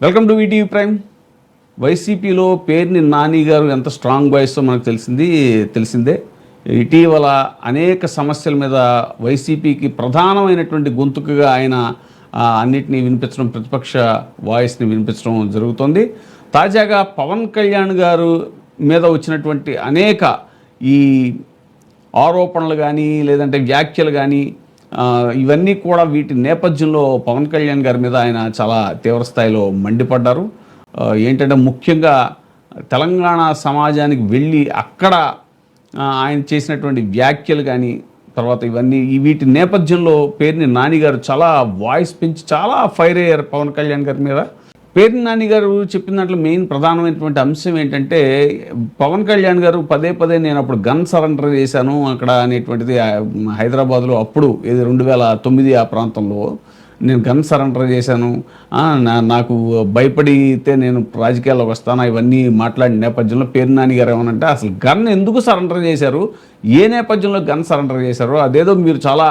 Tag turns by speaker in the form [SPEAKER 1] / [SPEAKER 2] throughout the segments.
[SPEAKER 1] Welcome to ETV prime. వైసీపీలో పేర్ని నాని గారు ఎంత స్ట్రాంగ్ వాయిస్తో మనకు తెలిసిందే. ఇటీవల అనేక సమస్యల మీద వైసీపీకి ప్రధానమైనటువంటి గొంతుకగా ఆయన అన్నిటినీ వినిపించడం, ప్రతిపక్ష వాయిస్ని వినిపించడం జరుగుతుంది. తాజాగా పవన్ కళ్యాణ్ గారు మీద వచ్చినటువంటి అనేక ఈ ఆరోపణలు కానీ లేదంటే వ్యాఖ్యలు కానీ ఇవన్నీ కూడా వీటి నేపథ్యంలో పవన్ కళ్యాణ్ గారి మీద ఆయన చాలా తీవ్రస్థాయిలో మండిపడ్డారు. ఏంటంటే ముఖ్యంగా తెలంగాణ సమాజానికి వెళ్ళి అక్కడ ఆయన చేసినటువంటి వ్యాఖ్యలు కానీ తర్వాత ఇవన్నీ వీటి నేపథ్యంలో పేర్ని నాని గారు చాలా వాయిస్ పెంచి చాలా ఫైర్ అయ్యారు పవన్ కళ్యాణ్ గారి మీద. పేర్ని నాని గారు చెప్పిన దాంట్లో మెయిన్ ప్రధానమైనటువంటి అంశం ఏంటంటే పవన్ కళ్యాణ్ గారు పదే నేను అప్పుడు గన్ సరెండర్ చేశాను అక్కడ అనేటువంటిది హైదరాబాద్లో అప్పుడు 2009 ఆ ప్రాంతంలో నేను గన్ సరెండర్ చేశాను, నాకు భయపడితే నేను రాజకీయాల్లోకి వస్తాను, ఇవన్నీ మాట్లాడిన నేపథ్యంలో పేర్ని నాని గారు ఏమనంటే అసలు గన్ ఎందుకు సరెండర్ చేశారు, ఏ నేపథ్యంలో గన్ సరెండర్ చేశారు, అదేదో మీరు చాలా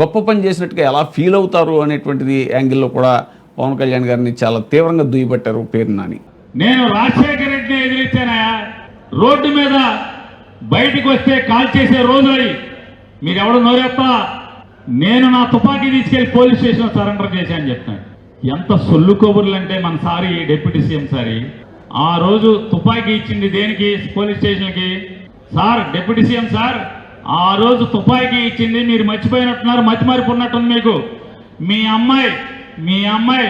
[SPEAKER 1] గొప్ప పని చేసినట్టుగా ఎలా ఫీల్ అవుతారు అనేటువంటిది యాంగిల్లో కూడా పవన్ కళ్యాణ్ గారిని చాలా తీవ్రంగా దుయ్యబట్టారు పేర్ని నాని.
[SPEAKER 2] నేను రాజశేఖర రెడ్డిని ఎదిరించానయా, రోడ్డు మీద బయటికి వస్తే కాల్ చేసే రోజులై మీరు ఎవడు నోరేస్తా, నేను నా తుపాకీ తీసుకెళ్లి పోలీస్ స్టేషన్లో సరెండర్ చేశాను చెప్తాను. ఎంత సొల్లు కబుర్లు అంటే మన సారి డిప్యూటీ సీఎం సారి ఆ రోజు తుపాకీ ఇచ్చింది దేనికి, పోలీస్ స్టేషన్కి. సార్ డిప్యూటీ సీఎం సార్ ఆ రోజు తుపాకీ ఇచ్చింది మీరు మర్చిపోయినట్టున్నారు, మతిమరిపున్నట్టుంది మీకు. మీ అమ్మాయి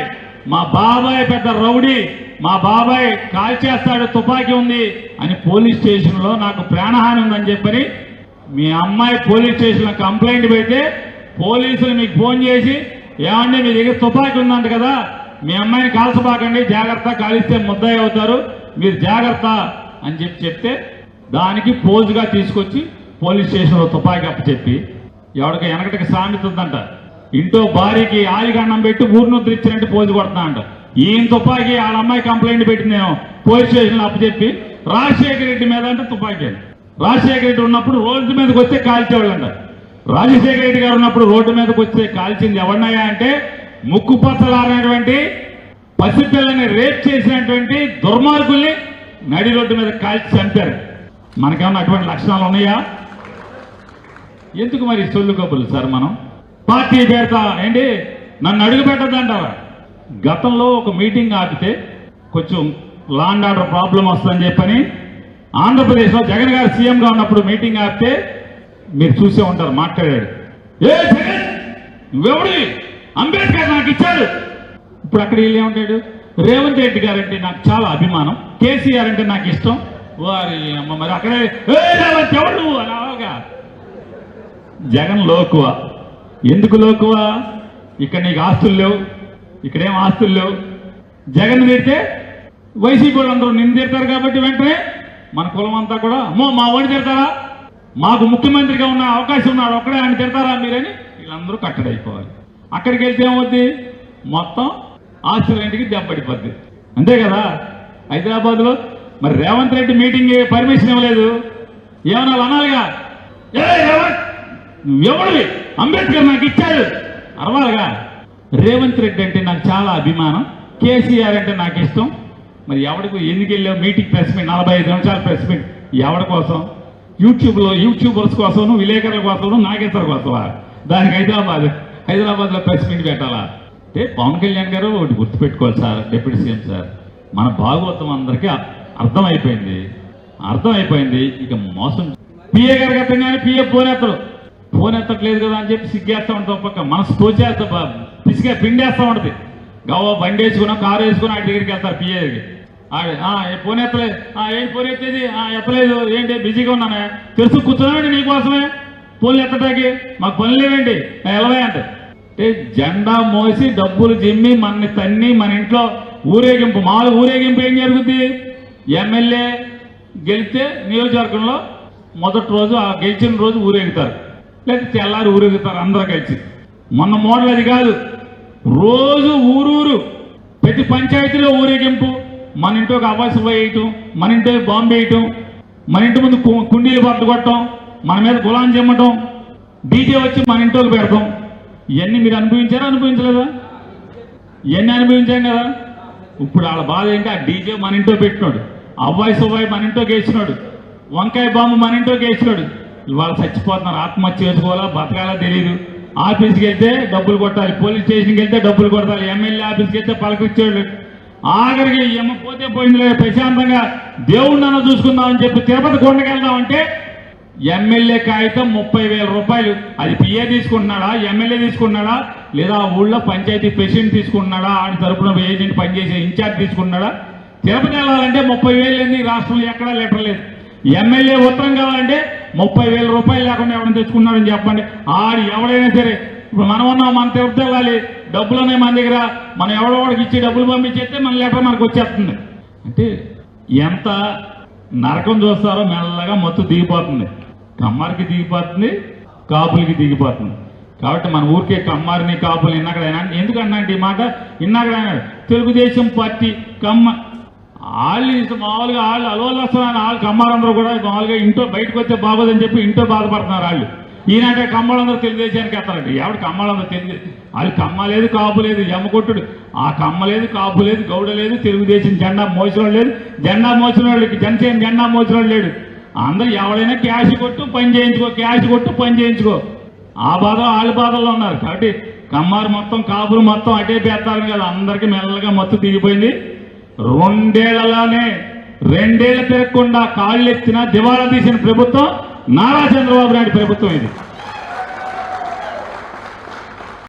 [SPEAKER 2] మా బాబాయ్ పెద్ద రౌడీ, మా బాబాయ్ కాల్ చేస్తాడు, తుపాకీ ఉంది అని పోలీస్ స్టేషన్లో నాకు ప్రాణహాని ఉందని చెప్పని మీ అమ్మాయి పోలీస్ స్టేషన్లో కంప్లైంట్ పెడితే పోలీసులు మీకు ఫోన్ చేసి ఏమంటే మీ దగ్గర తుపాకీ ఉందంట కదా, మీ అమ్మాయిని కాల్చబాకండి, జాగ్రత్త, కాలిస్తే ముద్దాయి అవుతారు, మీరు జాగ్రత్త అని చెప్తే దానికి పోజుగా తీసుకొచ్చి పోలీస్ స్టేషన్లో తుపాకీ అప్పచెప్పి ఎవరికి వెనకటికి సామెత ఉందంట, ఇంట్లో భార్యకి ఆలిగన్నం పెట్టి ఊరిని ఉద్ధరించినట్టు పోజు కొడుతున్నా అంట. ఈయన తుపాకీ వాళ్ళ అమ్మాయి కంప్లైంట్ పెట్టింది నేను పోలీస్ స్టేషన్లో అప్పచెప్పి రాజశేఖర రెడ్డి మీద అంటే తుపాకీ. రాజశేఖర రెడ్డి ఉన్నప్పుడు రోడ్డు మీదకి వస్తే కాల్చేవాళ్ళంట, రాజశేఖర రెడ్డి గారు ఉన్నప్పుడు రోడ్డు మీదకి వస్తే కాల్చింది ఎవరినయ్యా అంటే ముక్కుపచ్చలారినటువంటి పసిపిల్లని రేప్ చేసినటువంటి దుర్మార్గుల్ని నడి రోడ్డు మీద కాల్చి చంపారు. మనకేమన్నా అటువంటి లక్షణాలు ఉన్నాయా? ఎందుకు మరి సొల్లు కబుర్లు సార్? మనం పార్టీ పేరుతా ఏంటి నన్ను అడుగు పెట్టద్దంటారా? గతంలో ఒక మీటింగ్ ఆపితే కొంచెం లా అండ్ ఆర్డర్ ప్రాబ్లం వస్తుందని చెప్పని ఆంధ్రప్రదేశ్లో జగన్ గారు సీఎంగా ఉన్నప్పుడు మీటింగ్ ఆపితే మీరు చూసే ఉంటారు, మాట్లాడాడు, ఏ జగన్ నువ్వెవడి, అంబేద్కర్ నాకు ఇచ్చాడు. ఇప్పుడు అక్కడ వీళ్ళు ఏమంటాడు, రేవంత్ రెడ్డి గారు అంటే నాకు చాలా అభిమానం, కేసీఆర్ అంటే నాకు ఇష్టం, వారి అమ్మ మరి అక్కడే రేవంత్ ఎవడు నువ్వు అలాగా. జగన్ లోకువ. ఎందుకు లోకువ? ఇక్కడ నీకు ఆస్తులు లేవు, ఇక్కడేం ఆస్తులు లేవు. జగన్ తిడితే వైసీపీ వాళ్ళందరూ నిన్ను తిడతారు కాబట్టి వెంటనే మన కులం అంతా కూడా అమ్మో మా వాడిని తిడతారా, మాకు ముఖ్యమంత్రిగా ఉన్న అవకాశం ఉన్నాడు ఒక్కడే ఆయన తిడతారా మీరని వీళ్ళందరూ కట్టడైపోవాలి. అక్కడికి వెళ్తే ఏమవుద్ది, మొత్తం ఆస్తులన్నింటికి దెబ్బడిపోద్ది. అంతే కదా. హైదరాబాద్లో మరి రేవంత్ రెడ్డి మీటింగ్ పర్మిషన్ ఇవ్వలేదు, ఏమన్నా అనాలిగా, ఏ రేవంత్ నువ్వెవడివి, అంబేద్కర్ నాకు ఇచ్చాడు అరవాలిగా. రేవంత్ రెడ్డి అంటే నాకు చాలా అభిమానం, కేసీఆర్ అంటే నాకు ఇష్టం. మరి ఎవరికి ఎందుకు వెళ్ళావు మీటింగ్, ప్రెస్ మీట్ 45 నిమిషాల ప్రెస్ మీట్ ఎవరి కోసం? యూట్యూబర్స్ కోసం, విలేకరుల కోసం, నాగేశ్వర కోసమా? దానికి హైదరాబాద్లో ప్రెస్ మీట్ పెట్టాలా? అంటే పవన్ కళ్యాణ్ గారు ఒకటి గుర్తుపెట్టుకోవాలి సార్, డిప్యూటీ సీఎం సార్, మన భాగవతం అందరికీ అర్థమైపోయింది. ఇక మోసం పిఏ గారికి అర్థం కానీ పిఏ ఫోన్ ఎత్తట్లేదు కదా అని చెప్పి సిగ్గేస్తా ఉంటుంది, పక్క మనసు తోచేస్తా పిసిగా పిండేస్తూ ఉంటుంది. గవ్వ బండి వేసుకున్నా కారు వేసుకుని ఆ దగ్గరికి వెళ్తారు పిఏ దగ్గరికి, ఫోన్ ఎత్తలేదు, ఏంటి ఫోన్ ఎత్తేది, ఎత్తలేదు ఏంటి బిజీగా ఉన్నానే, తెలుసు కూర్చున్నామండి నీకోసమే ఫోన్లు ఎత్తటానికి, మాకు పనులు లేవేంటి ఎలవే అంటే జెండా మోసి డబ్బులు జిమ్మి మనని తన్ని మన ఇంట్లో ఊరేగింపు, మామూలు ఊరేగింపు ఏం జరుగుద్ది, ఎమ్మెల్యే గెలిస్తే నియోజకవర్గంలో మొదటి రోజు ఆ గెలిచిన రోజు ఊరేగుతారు, లేదా తెల్లారి ఊరేగుతారు అందరూ కలిసి. మొన్న మోడల్ అది కాదు, రోజు ఊరూరు ప్రతి పంచాయతీలో ఊరేగింపు, మన ఇంటికి అవాసు వేయటం, మన ఇంటికి బాంబు వేయటం, మన ఇంటి ముందు కుండీలు పట్టు కొట్టడం, మన మీద గులాం చెమ్మటం, డీజే వచ్చి మన ఇంట్లోకి పెడతాం. ఇవన్నీ మీరు అనుభవించారా, అనుభవించలేదా? ఇవన్నీ అనుభవించాం కదా. ఇప్పుడు వాళ్ళ బాధ ఏంటి, ఆ డీజే మన ఇంట్లో పెట్టినాడు, అబ్బాయి సుబ్బాయి మన ఇంట్లో వేసినాడు, వంకాయ బాంబు మన ఇంట్లో వేసినాడు. ఇవాళ చచ్చిపోతున్నారు, ఆత్మహత్య చేసుకోవాలా బతకాలా తెలియదు. ఆఫీస్కి వెళ్తే డబ్బులు కొట్టాలి, పోలీస్ స్టేషన్కి వెళ్తే డబ్బులు కొట్టాలి, ఎమ్మెల్యే ఆఫీస్కి వెళ్తే పలకరించాడు. ఆఖరికి ఏమో పోతే పోయిందిలే ప్రశాంతంగా దేవుణ్ణి చూసుకుందామని చెప్పి తిరుపతి కొండకి వెళ్దామంటే ఎమ్మెల్యే కాగితం 30,000 రూపాయలు. అది పిఏ తీసుకుంటున్నాడా, ఎమ్మెల్యే తీసుకున్నాడా, లేదా ఆ ఊళ్ళో పంచాయతీ ప్రెసిడెంట్ తీసుకుంటున్నాడా, ఆడి తరపున ఏజెంట్ పనిచేసే ఇన్ఛార్జ్ తీసుకున్నాడా? తిరుపతి వెళ్ళాలంటే 30,000 రాష్ట్రంలో ఎక్కడా లెటర్ లేదు. ఎమ్మెల్యే ఉత్తరం కావాలంటే 30,000 రూపాయలు లేకుండా ఎవరైనా తెచ్చుకున్నారని చెప్పండి. ఆడు ఎవడైనా సరే, ఇప్పుడు మనం ఉన్నాం, మన తిరుపతి వెళ్ళాలి, డబ్బులు ఉన్నాయి మన దగ్గర, మనం ఎవడోడికి ఇచ్చి డబ్బులు పంపించేస్తే మన లెటర్ మనకు వచ్చేస్తుంది. అంటే ఎంత నరకం చూస్తారో మెల్లగా మొత్తం దిగిపోతుంది. కమ్మారికి దిగిపోతుంది, కాపులకి దిగిపోతుంది. కాబట్టి మన ఊరికే కమ్మారిని కాపులు ఇన్నక్కడైనా ఎందుకన్నా ఈ మాట ఇన్నక్కడైనా తెలుగుదేశం పార్టీ వాళ్ళు మామూలుగా వాళ్ళు అలవల్లొస్తున్నారు, వాళ్ళు కమ్మారందరూ కూడా మామూలుగా ఇంట్లో బయటకు వస్తే బాగోదని చెప్పి ఇంట్లో బాధపడుతున్నారు. వాళ్ళు ఈయనంటే కమ్మలందరూ తెలుగుదేశానికి ఎత్తారండి. ఎవడు కమ్మాలందరూ తెలుగు, వాళ్ళు కమ్మ లేదు కాపు లేదు, ఎమ్మకొట్టుడు. ఆ కమ్మ లేదు కాపు లేదు గౌడ లేదు, తెలుగుదేశం జెండా మోసినోడు లేదు, జెండా మోసిన వాళ్ళకి జనసేన జెండా మోసినోడు లేడు. అందరూ ఎవడైనా క్యాష్ కొట్టు పని చేయించుకో, క్యాష్ కొట్టు పని చేయించుకో. ఆ బాధ వాళ్ళ బాధల్లో ఉన్నారు. కాబట్టి కమ్మారు మొత్తం కాపులు మొత్తం అటే పెడతారు కదా, అందరికీ మెల్లగా మొత్తం దిగిపోయింది. 2 ఏళ్లలోనే 2 ఏళ్ళు తిరగకుండా కాళ్ళు ఎత్తిన దివాళా తీసిన ప్రభుత్వం నారా చంద్రబాబు నాయుడు ప్రభుత్వం ఇది.